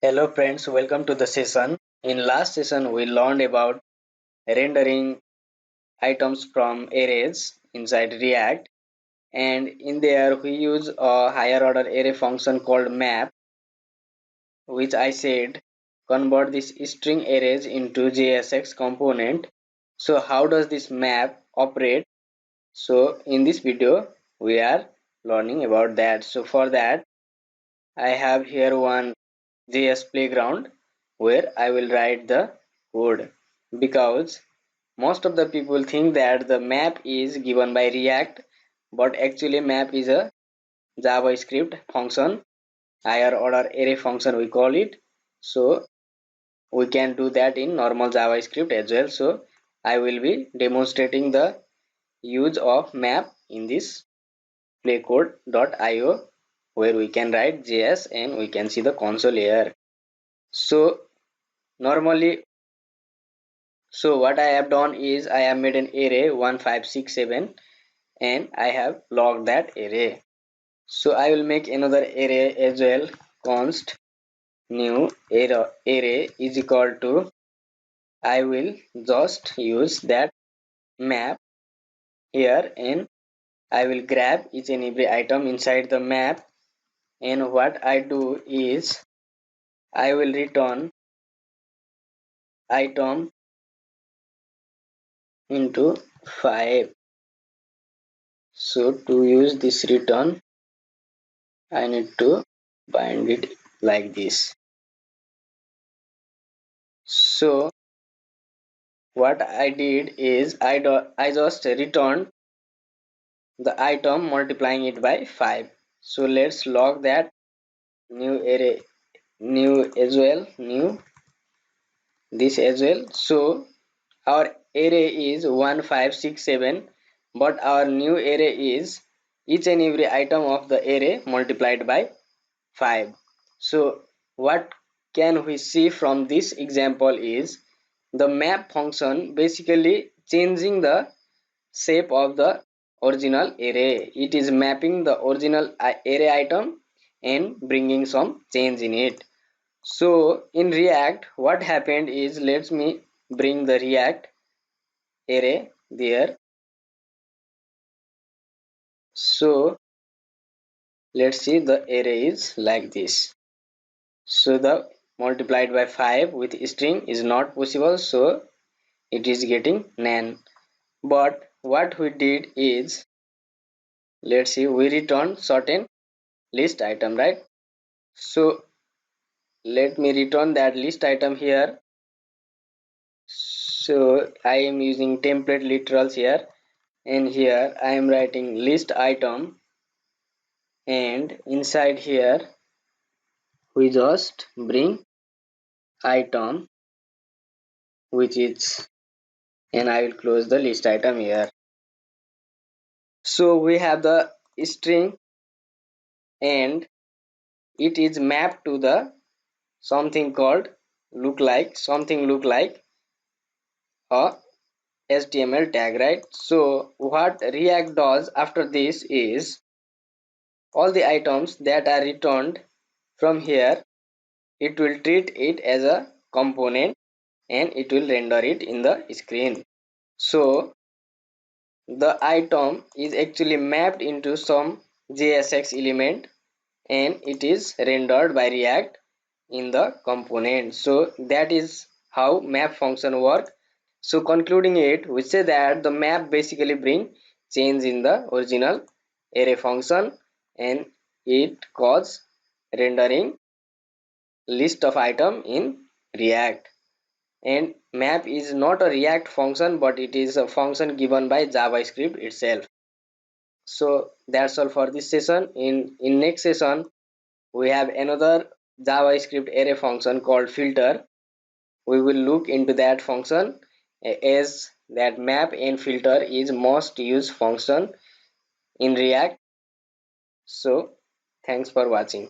Hello friends, welcome to the session. In last session we learned about rendering items from arrays inside React, and in there we use a higher order array function called map, which I said convert this string arrays into JSX component. So how does this map operate? So in this video we are learning about that. So for that I have here one JS playground where I will write the code, because most of the people think that the map is given by React, but actually map is a JavaScript function, higher order array function we call it. So we can do that in normal JavaScript as well. So I will be demonstrating the use of map in this playcode.io, where we can write JS and we can see the console here. So normally, so what I have done is I have made an array 1567 and I have logged that array. So I will make another array as well. Const new array is equal to, I will just use that map here, and I will grab each and every item inside the map, and what I do is I will return item into 5. So to use this return I need to bind it like this. So what I did is I just returned the item multiplying it by 5. So let's log that new array, new as well, new this as well. So our array is 1567, but our new array is each and every item of the array multiplied by 5. So what can we see from this example is the map function basically changing the shape of the original array. It is mapping the original array item and bringing some change in it. So in React, what happened is, let me bring the React array there. So let's see, the array is like this. So the multiplied by 5 with string is not possible, so it is getting nan. But what we did is, let's see, we return certain list item, right? So let me return that list item here. So I am using template literals here, and here I am writing list item, and inside here we just bring item, which is, and I will close the list item here. So we have the string, and it is mapped to the something called look like a HTML tag, right? So what React does after this is, all the items that are returned from here, it will treat it as a component and it will render it in the screen. So the item is actually mapped into some JSX element and it is rendered by React in the component. So that is how map function work. So concluding it, we say that the map basically bring change in the original array function, and it cause rendering list of item in React. And map is not a React function, but it is a function given by JavaScript itself. So that's all for this session. In next session we have another JavaScript array function called filter. We will look into that function, as that map and filter is most used function in React. So thanks for watching.